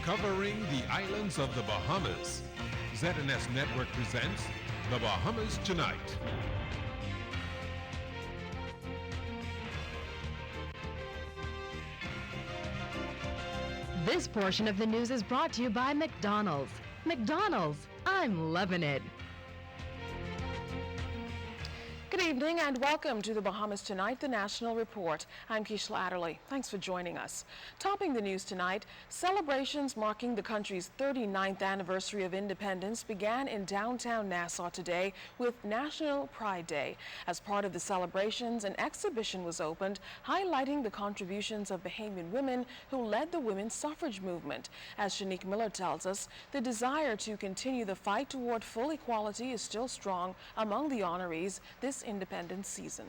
Covering the islands of the Bahamas, ZNS Network presents The Bahamas Tonight. This portion of the news is brought to you by McDonald's. McDonald's, I'm loving it. Good evening and welcome to the Bahamas Tonight, the National Report. I'm Keishla Adderley. Thanks for joining us. Topping the news tonight, celebrations marking the country's 39th anniversary of independence began in downtown Nassau today with National Pride Day. As part of the celebrations, an exhibition was opened highlighting the contributions of Bahamian women who led the women's suffrage movement. As Shanique Miller tells us, the desire to continue the fight toward full equality is still strong among the honorees this independence season.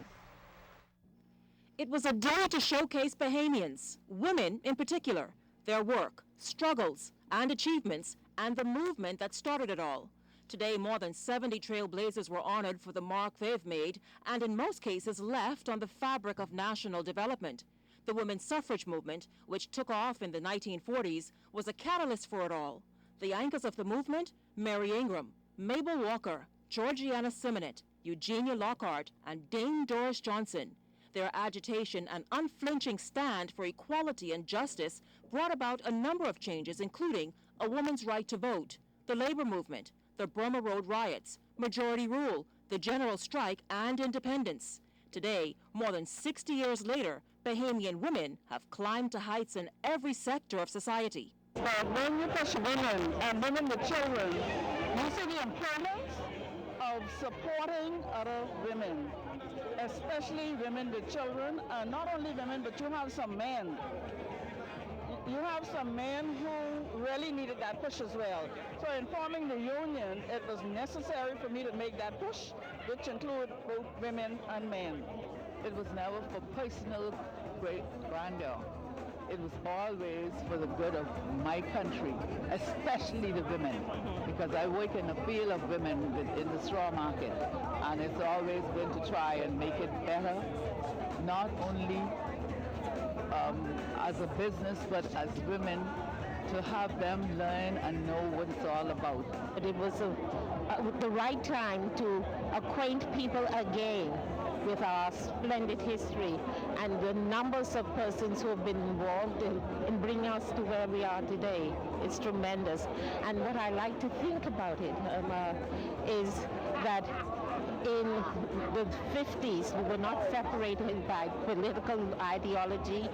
It was a day to showcase Bahamians, women in particular, their work, struggles, and achievements, and the movement that started it all. Today, more than 70 trailblazers were honored for the mark they've made, and in most cases left on the fabric of national development. The women's suffrage movement, which took off in the 1940s, was a catalyst for it all. The anchors of the movement, Mary Ingram, Mabel Walker, Georgiana Simonet, Eugenia Lockhart, and Dame Doris Johnson. Their agitation and unflinching stand for equality and justice brought about a number of changes, including a woman's right to vote, the labor movement, the Burma Road riots, majority rule, the general strike, and independence. Today, more than 60 years later, Bahamian women have climbed to heights in every sector of society. But when you push women and women with children, you see the importance of supporting other women, especially women with children, and not only women, but you have some men. You have some men who really needed that push as well. So in forming the union, it was necessary for me to make that push, which include both women and men. It was never for personal great grandeur. It was always for the good of my country, especially the women, because I work in the field of women in the straw market, and it's always been to try and make it better, not only as a business, but as women, to have them learn and know what it's all about. It was the right time to acquaint people again with our splendid history and the numbers of persons who have been involved in bringing us to where we are today. It's tremendous. And what I like to think about it is that in the 50s, we were not separated by political ideology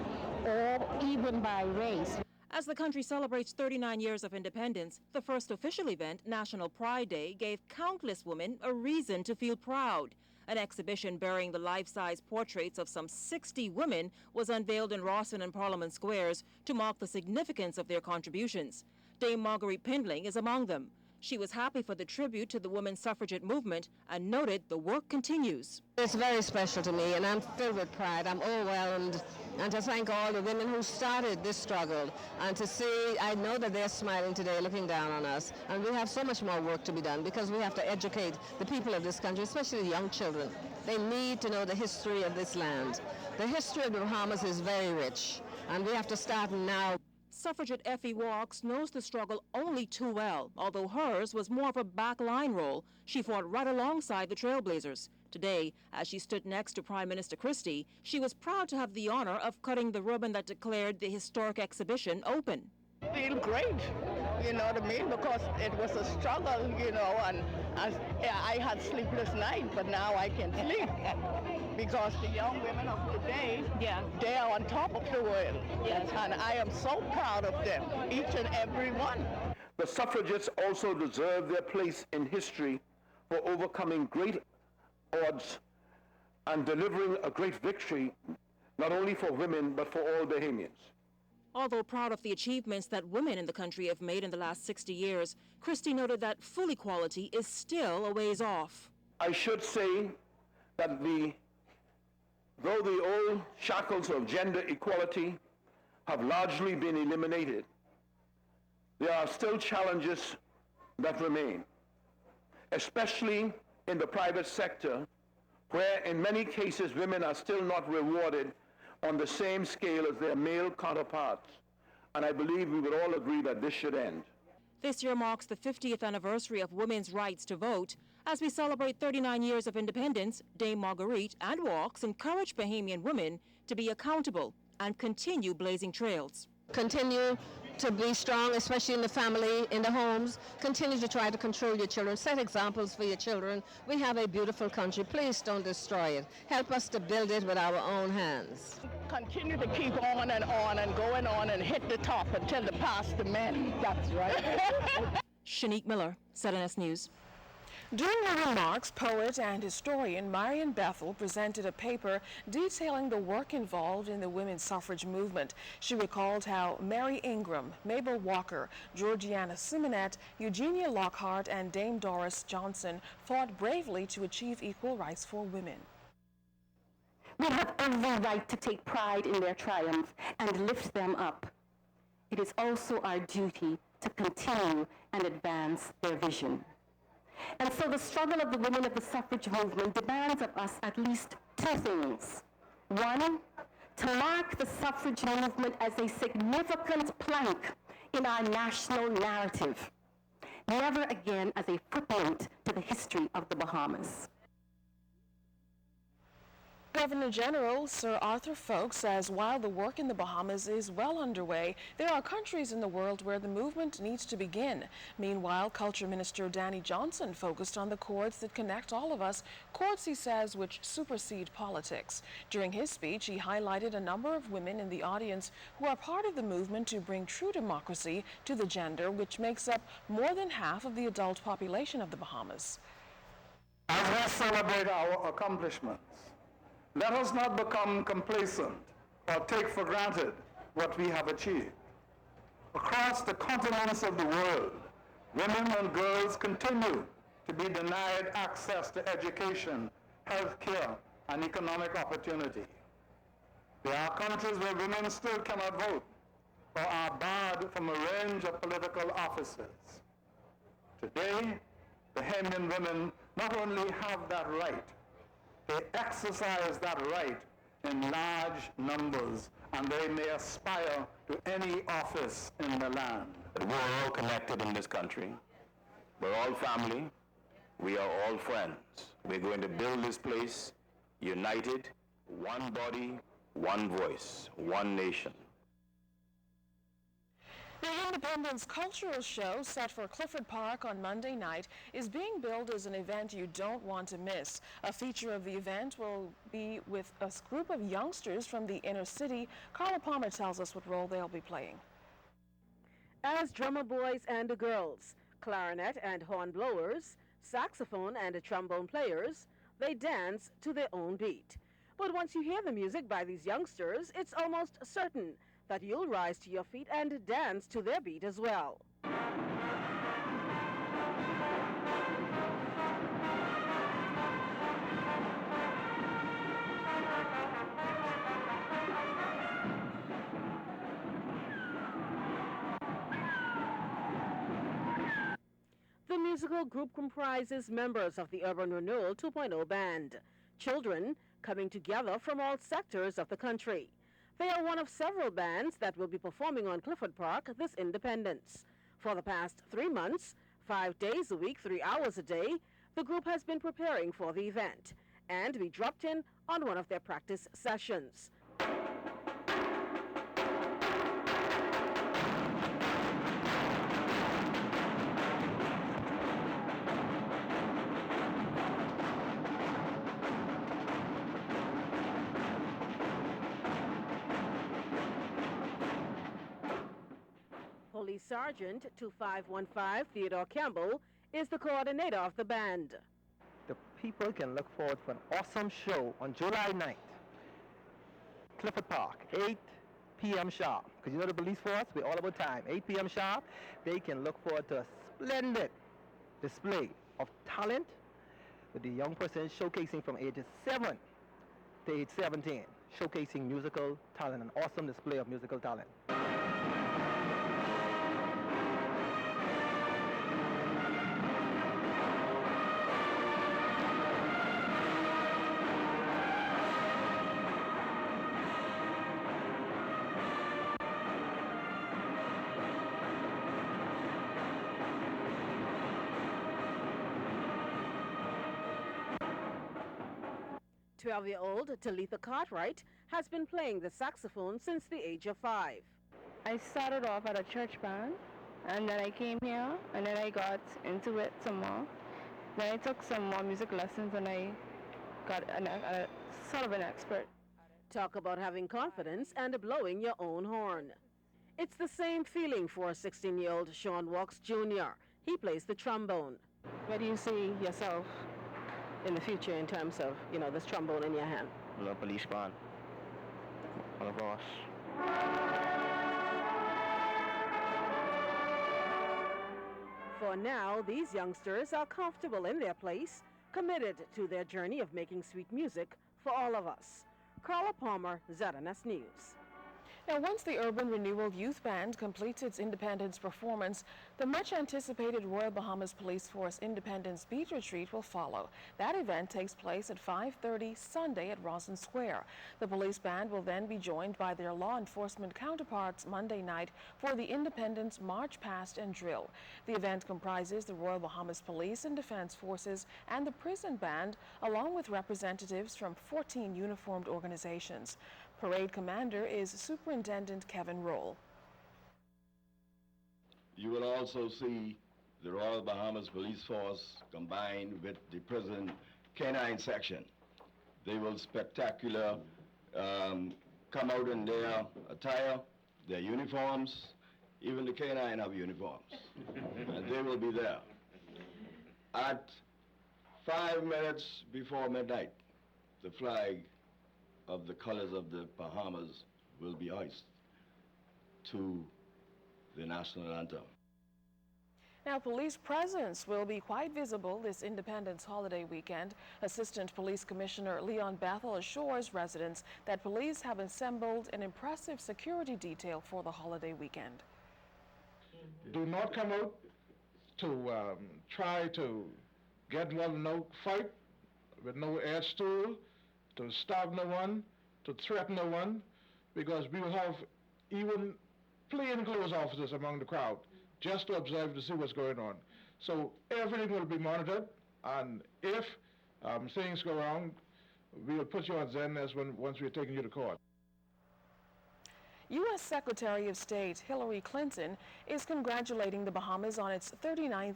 or even by race. As the country celebrates 39 years of independence, the first official event, National Pride Day, gave countless women a reason to feel proud. An exhibition bearing the life-size portraits of some 60 women was unveiled in Rawson and Parliament Squares to mark the significance of their contributions. Dame Marguerite Pindling is among them. She was happy for the tribute to the women's suffragette movement and noted the work continues. It's very special to me, and I'm filled with pride. I'm overwhelmed, and to thank all the women who started this struggle, and to see, I know that they're smiling today, looking down on us, and we have so much more work to be done because we have to educate the people of this country, especially the young children. They need to know the history of this land. The history of the Bahamas is very rich, and we have to start now. Suffragette Effie Walks knows the struggle only too well, although hers was more of a backline role. She fought right alongside the trailblazers. Today, as she stood next to Prime Minister Christie, she was proud to have the honor of cutting the ribbon that declared the historic exhibition open. Feel great, you know what I mean, because it was a struggle, you know, and I had sleepless nights, but now I can sleep because the young women of today, they are on top of the world, and I am so proud of them, each and every one. The suffragettes also deserve their place in history for overcoming great odds and delivering a great victory, not only for women, but for all Bahamians. Although proud of the achievements that women in the country have made in the last 60 years, Christie noted that full equality is still a ways off. I should say that though the old shackles of gender equality have largely been eliminated, there are still challenges that remain, especially in the private sector, where in many cases women are still not rewarded on the same scale as their male counterparts. and I believe we would all agree that this should end. This year marks the 50th anniversary of women's rights to vote. As we celebrate 39 years of independence, Dame Marguerite and Walks encourage Bahamian women to be accountable and continue blazing trails. Continue to be strong, especially in the family, in the homes. Continue to try to control your children. Set examples for your children. We have a beautiful country. Please don't destroy it. Help us to build it with our own hands. Continue to keep on and going on and hit the top until the past the men. That's right. Shanique Miller, ZNS News. During her remarks, poet and historian Marion Bethel presented a paper detailing the work involved in the women's suffrage movement. She recalled how Mary Ingram, Mabel Walker, Georgiana Simonet, Eugenia Lockhart, and Dame Doris Johnson fought bravely to achieve equal rights for women. We have every right to take pride in their triumph and lift them up. It is also our duty to continue and advance their vision. And so the struggle of the women of the suffrage movement demands of us at least two things. One, to mark the suffrage movement as a significant plank in our national narrative, never again as a footnote to the history of the Bahamas. Governor General Sir Arthur Foulkes says while the work in the Bahamas is well underway, there are countries in the world where the movement needs to begin. Meanwhile, Culture Minister Danny Johnson focused on the cords that connect all of us, cords, he says, which supersede politics. During his speech, he highlighted a number of women in the audience who are part of the movement to bring true democracy to the gender, which makes up more than half of the adult population of the Bahamas. As we celebrate our accomplishments, let us not become complacent or take for granted what we have achieved. Across the continents of the world, women and girls continue to be denied access to education, health care, and economic opportunity. There are countries where women still cannot vote or are barred from a range of political offices. Today, Bahamian women not only have that right, they exercise that right in large numbers, and they may aspire to any office in the land. We're all connected in this country. We're all family. We are all friends. We're going to build this place united, one body, one voice, one nation. The Independence Cultural Show, set for Clifford Park on Monday night, is being billed as an event you don't want to miss. A feature of the event will be with a group of youngsters from the inner city. Carla Palmer tells us what role they'll be playing. As drummer boys and girls, clarinet and horn blowers, saxophone and trombone players, they dance to their own beat. But once you hear the music by these youngsters, it's almost certain that you'll rise to your feet and dance to their beat as well. The musical group comprises members of the Urban Renewal 2.0 band, children coming together from all sectors of the country. They are one of several bands that will be performing on Clifford Park this Independence. For the past 3 months, 5 days a week, 3 hours a day, the group has been preparing for the event, and we dropped in on one of their practice sessions. Police Sergeant 2515 Theodore Campbell is the coordinator of the band. The people can look forward for an awesome show on July 9th. Clifford Park, 8 p.m. sharp. Because you know the police force, we're all about time. 8 p.m. sharp, they can look forward to a splendid display of talent with the young person showcasing from ages 7 to age 17, showcasing musical talent, an awesome display of musical talent. 12-year-old Talitha Cartwright has been playing the saxophone since the age of 5. I started off at a church band, and then I came here, and then I got into it some more. Then I took some more music lessons, and I got sort of an expert. Talk about having confidence and blowing your own horn. It's the same feeling for 16-year-old Sean Walks Jr. He plays the trombone. Where do you see yourself in the future in terms of, this trombone in your hand? The police band. Of course. For now, these youngsters are comfortable in their place, committed to their journey of making sweet music for all of us. Carla Palmer, ZNS News. Now, once the Urban Renewal Youth Band completes its Independence performance, the much-anticipated Royal Bahamas Police Force Independence Beat Retreat will follow. That event takes place at 5:30 Sunday at Roslyn Square. The police band will then be joined by their law enforcement counterparts Monday night for the Independence March Past and Drill. The event comprises the Royal Bahamas Police and Defense Forces and the prison band, along with representatives from 14 uniformed organizations. Parade commander is Superintendent Kevin Roll. You will also see the Royal Bahamas Police Force combined with the prison canine section. They will spectacular come out in their attire, their uniforms. Even the canine have uniforms, and they will be there. At 5 minutes before midnight, the flag of the colors of the Bahamas will be hoisted to the national anthem. Now, police presence will be quite visible this Independence holiday weekend. Assistant Police Commissioner Leon Bethel assures residents that police have assembled an impressive security detail for the holiday weekend. Do not come out to try to get involved in no fight with no air stool, to stab no one, to threaten no one, because we will have even plainclothes officers among the crowd just to observe to see what's going on. So everything will be monitored, and if things go wrong, we will put you on ZNS once we're taking you to court. U.S. Secretary of State Hillary Clinton is congratulating the Bahamas on its 39th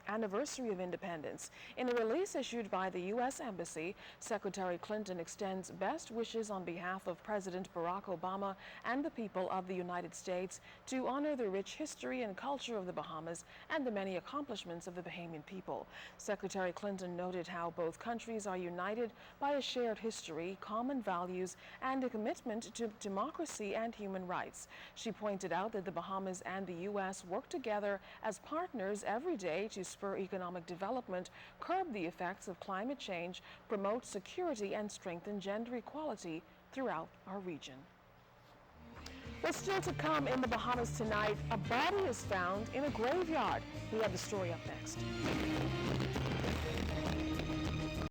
anniversary of independence. In a release issued by the U.S. Embassy, Secretary Clinton extends best wishes on behalf of President Barack Obama and the people of the United States to honor the rich history and culture of the Bahamas and the many accomplishments of the Bahamian people. Secretary Clinton noted how both countries are united by a shared history, common values, and a commitment to democracy and human rights. She pointed out that the Bahamas and the U.S. work together as partners every day to spur economic development, curb the effects of climate change, promote security, and strengthen gender equality throughout our region. Well, still to come in the Bahamas tonight, a body is found in a graveyard. We have the story up next.